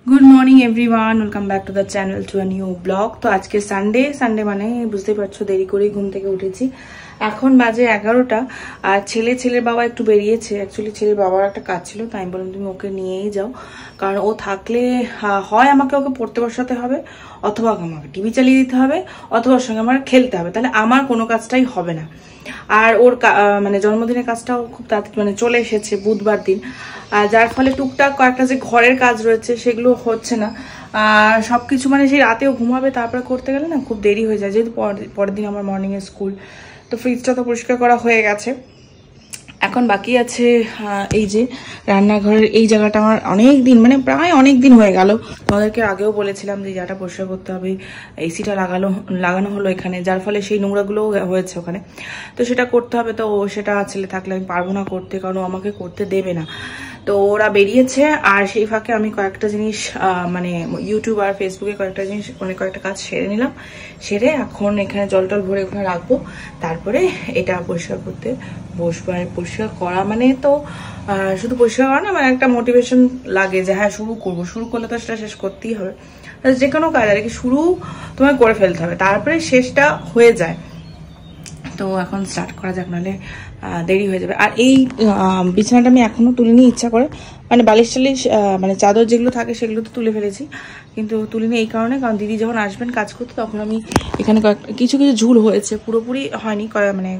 Good morning everyone, welcome back to the channel to a new blog. তো আজকে Sunday মানে বুঝতেই পারছো দেরি করে ঘুম থেকে উঠেছি। এখন বাজে 11টা আর ছেলের বাবা একটু বেরিয়েছে। অ্যাকচুয়ালি ছেলের বাবার একটা কাজ ছিল, তাই আমি বললাম তুমি ওকে নিয়েই যাও, কারণ ও থাকলে হয় আমাকে ওকে পড়তে বসাতে হবে, অথবা আমাকে টিভি চালিয়ে দিতে হবে, অথবা ওর সঙ্গে আমার খেলতে হবে, তাহলে আমার কোনো কাজটাই হবে না। আর ওর মানে জন্মদিনের কাজটাও খুব তাড়াতাড়ি মানে চলে এসেছে বুধবার দিন, যার ফলে টুকটাক কয়েকটা যে ঘরের কাজ রয়েছে সেগুলো হচ্ছে না। আর সবকিছু মানে সেই রাতেও ঘুমাবে, তারপরে করতে গেলে না খুব দেরি হয়ে যায়, যেহেতু পরের দিন আমার মর্নিংয়ে স্কুল। তো ফ্রিজটা তো পরিষ্কার করা হয়ে গেছে, এখন বাকি আছে এই যে রান্নাঘরের এই জায়গাটা আমার অনেক দিন মানে প্রায় অনেক দিন হয়ে গেল। তোমাদেরকে আগেও বলেছিলাম যে জায়গাটা পরিষ্কার করতে হবে, এসিটা লাগানো হলো এখানে, যার ফলে সেই নোংরাগুলোও হয়েছে ওখানে, তো সেটা করতে হবে। তো সেটা ছেলে থাকলে আমি পারবো না করতে, কারণ আমাকে করতে দেবে না। তো ওরা বেরিয়েছে, আর সেই ফাঁকে আমি কয়েকটা জিনিস মানে ইউটিউব আর ফেসবুকে কয়েকটা জিনিস কয়েকটা কাজ সেরে নিলাম। সেরে এখন এখানে জল ভরে ওখানে রাখবো, তারপরে এটা পরিষ্কার করতে বসবো। আর পরিষ্কার করা মানে তো শুধু পরিষ্কার করা না, মানে একটা মোটিভেশন লাগে যে হ্যাঁ শুরু করলে তো সেটা শেষ করতেই হবে। যে কোনো কাজ আর কি শুরু তোমায় করে ফেলতে হবে, তারপরে শেষটা হয়ে যায়। তো এখন স্টার্ট করা যাক, নাহলে দেরি হয়ে যাবে। আর এই বিছানাটা আমি এখনো তুলিনি ইচ্ছা করে, মানে বালিশ টালিশ মানে চাদর যেগুলো থাকে সেগুলো তো তুলে ফেলেছি, কিন্তু তুলিনি এই কারণে, কারণ দিদি যখন আসবেন কাজ করতে তখন আমি এখানে কিছু ঝুল হয়েছে, পুরোপুরি হয়নি, মানে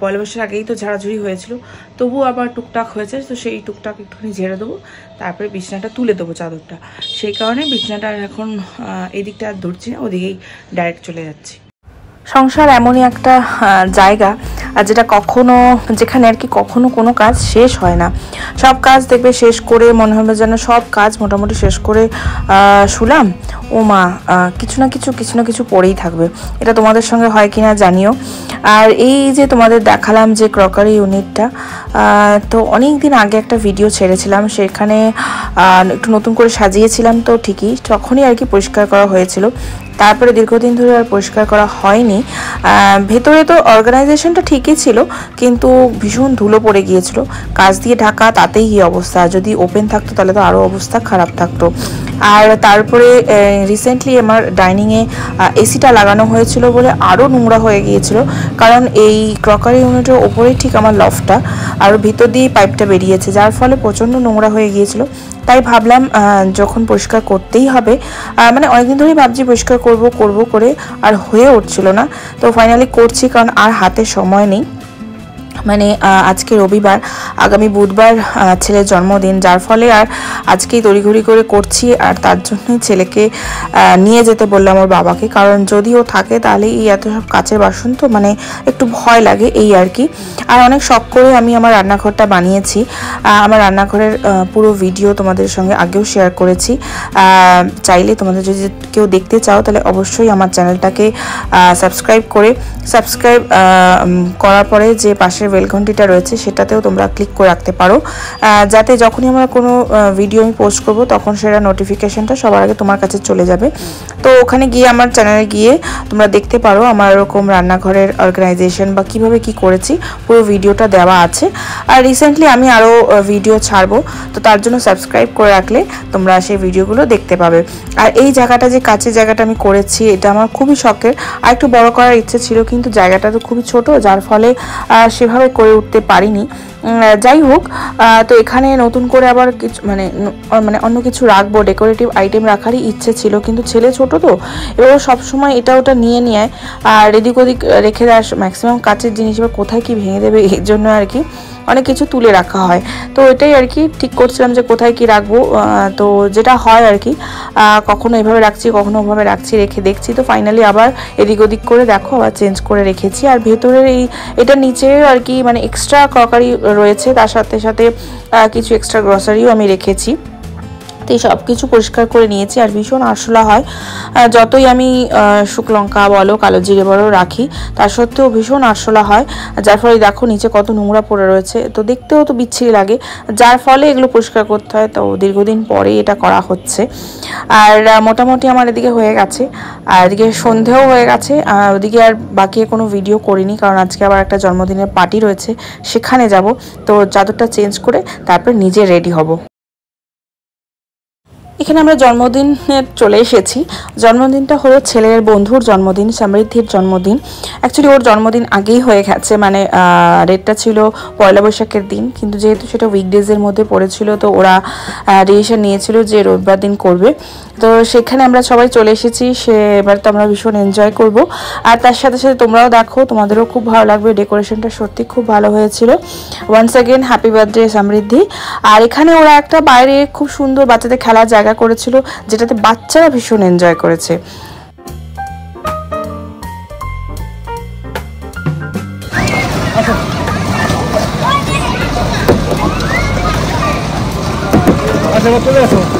পয়লা বৈশাখের আগেই তো ঝাড়াঝুড়ি হয়েছিল, তবুও আবার টুকটাক হয়েছে। তো সেই টুকটাক একটুখানি ঝেড়ে দেবো, তারপরে বিছানাটা তুলে দেবো চাদরটা। সেই কারণে বিছানাটা এখন এদিকটা আর ধরছি না, ওদিকেই ডাইরেক্ট চলে যাচ্ছি। সংসার এমনই একটা জায়গা যেটা যেখানে আর কি কখনো কোনো কাজ শেষ হয় না। সব কাজ দেখবে শেষ করে মনে হবে যেন সব কাজ মোটামুটি শেষ করে শুলাম, ও মা কিছু না কিছু পড়েই থাকবে। এটা তোমাদের সঙ্গে হয় কিনা জানিও। আর এই যে তোমাদের দেখালাম যে ক্রকারি ইউনিটটা, তো অনেক দিন আগে একটা ভিডিও ছেড়েছিলাম, সেখানে একটু নতুন করে সাজিয়েছিলাম, তো ঠিকই তখনই আর কি পরিষ্কার করা হয়েছিল। তারপরে দীর্ঘদিন ধরে আর পরিষ্কার করা হয়নি। ভেতরে তো অর্গানাইজেশনটা ঠিকই ছিল, কিন্তু ভীষণ ধুলো পড়ে গিয়েছিল, কাঁচ দিয়ে ঢাকা, তাতেই এই অবস্থা। যদি ওপেন থাকতো তাহলে তো আরও অবস্থা খারাপ থাকতো। আর তারপরে রিসেন্টলি আমার ডাইনিংয়ে এসিটা লাগানো হয়েছিল বলে আরও নোংরা হয়ে গিয়েছিল, কারণ এই ক্রকারি ইউনিটের ওপরেই ঠিক আমার লফটটা, আর ভিতর দিয়ে পাইপটা বেরিয়েছে, যার ফলে প্রচণ্ড নোংরা হয়ে গিয়েছিল। তাই ভাবলাম যখন পরিষ্কার করতেই হবে, মানে অনেকদিন ধরেই ভাবছি পরিষ্কার করব করে আর হয়ে উঠছিল না, তো ফাইনালি করছি, কারণ আর হাতে সময় নেই। মানে আজকে রবিবার, আগামী বুধবার ছেলের জন্মদিন, যার ফলে আর আজকেই তড়িঘড়ি করে করছি। আর তার জন্যই ছেলেকে নিয়ে যেতে বললাম ওর বাবাকে, কারণ যদি ও থাকে তাহলে এই এত সব কাচের বাসন তো মানে একটু ভয় লাগে এই আর কি। আর অনেক শখ করে আমি আমার রান্নাঘরটা বানিয়েছি। আমার রান্নাঘরের পুরো ভিডিও তোমাদের সঙ্গে আগেও শেয়ার করেছি, চাইলে তোমাদের যদি কেউ দেখতে চাও তাহলে অবশ্যই আমার চ্যানেলটাকে সাবস্ক্রাইব করার পরে যে পাশের বেল ঘন্টিটা রয়েছে সেটাতেও তোমরা ক্লিক করে রাখতে পারো, যাতে যখনই আমরা কোনো ভিডিও আমি পোস্ট করব তখন সেটা নোটিফিকেশনটা সবার আগে তোমার কাছে চলে যাবে। তো ওখানে গিয়ে আমার চ্যানেলে গিয়ে তোমরা দেখতে পারো আমার এরকম রান্নাঘরের অর্গানাইজেশন বা কিভাবে কি করেছি, পুরো ভিডিওটা দেওয়া আছে। আর রিসেন্টলি আমি আরও ভিডিও ছাড়বো, তো তার জন্য সাবস্ক্রাইব করে রাখলে তোমরা সেই ভিডিওগুলো দেখতে পাবে। আর এই জায়গাটা যে কাছের জায়গাটা আমি করেছি, এটা আমার খুবই শখের, আর একটু বড় করার ইচ্ছে ছিল, কিন্তু জায়গাটা তো খুবই ছোট, যার ফলে সেভাবে করে উঠতে পারিনি। যাই হোক, তো এখানে নতুন করে আবার কিছু মানে অন্য কিছু রাখবো, ডেকোরেটিভ আইটেম রাখারই ইচ্ছে ছিল, কিন্তু ছেলে ছোট তো এবার সবসময় এটা ওটা নিয়ে আর এদিক ওদিক রেখে দেয়, ম্যাক্সিমাম কাচের জিনিস এবার কোথায় কি ভেঙে দেবে, এই জন্য আর কি অনেক কিছু তুলে রাখা হয়। তো এটাই আর কি ঠিক করছিলাম যে কোথায় কি রাখবো। তো যেটা হয় আর কি, কখনো এভাবে রাখছি কখনো ওভাবে রাখছি, রেখে দেখছি, তো ফাইনালি আবার এদিক ওদিক করে দেখো আবার চেঞ্জ করে রেখেছি। আর ভেতরের এটা নিচে আর কি মানে এক্সট্রা ক্রকারি রয়েছে, তার সাথে সাথে কিছু এক্সট্রা গ্রসারিও আমি রেখেছি। এই সব কিছু পরিষ্কার করে নিয়েছি, আর ভীষণ আরশোলা হয়, যতই আমি শুকলঙ্কা বলো কালো জিরে বলো রাখি, তার সত্ত্বেও ভীষণ আরশোলা হয়, যার ফলে দেখো নিচে কত নোংরা পড়ে রয়েছে, তো দেখতেও তো বিচ্ছিরি লাগে, যার ফলে এগুলো পরিষ্কার করতে হয়। তো দীর্ঘদিন পরে এটা করা হচ্ছে। আর মোটামুটি আমার এদিকে হয়ে গেছে, আর এদিকে সন্ধেও হয়ে গেছে। ওদিকে আর বাকি কোনো ভিডিও করিনি, কারণ আজকে আবার একটা জন্মদিনের পার্টি রয়েছে, সেখানে যাব। তো চাদরটা চেঞ্জ করে তারপর নিজে রেডি হব। এখানে আমরা জন্মদিনে চলে এসেছি। জন্মদিনটা হলো ছেলের বন্ধুর জন্মদিন, সমৃদ্ধির জন্মদিন। অ্যাকচুয়ালি ওর জন্মদিন আগেই হয়ে গেছে, মানে ডেটটা ছিল পয়লা বৈশাখের দিন, কিন্তু যেহেতু সেটা উইকডেজের মধ্যে পড়েছিল তো ওরা ডিসিশন নিয়েছিল যে রবিবার দিন করবে। তো সেখানে আমরা সবাই চলে এসেছি। এবার তো আমরা ভীষণ এনজয় করব, আর তার সাথে সাথে তোমরাও দেখো, তোমাদেরও খুব ভালো লাগবে। ডেকোরেশনটা সত্যি খুব ভালো হয়েছিল। ওয়ান্স অ্যাগেন হ্যাপি বার্থডে সমৃদ্ধি। আর এখানে ওরা একটা বাইরে খুব সুন্দর বাচ্চাদের খেলার জায়গা করেছিল, যেটাতে বাচ্চারা ভীষণ এনজয় করেছে। আচ্ছা চলে আসো।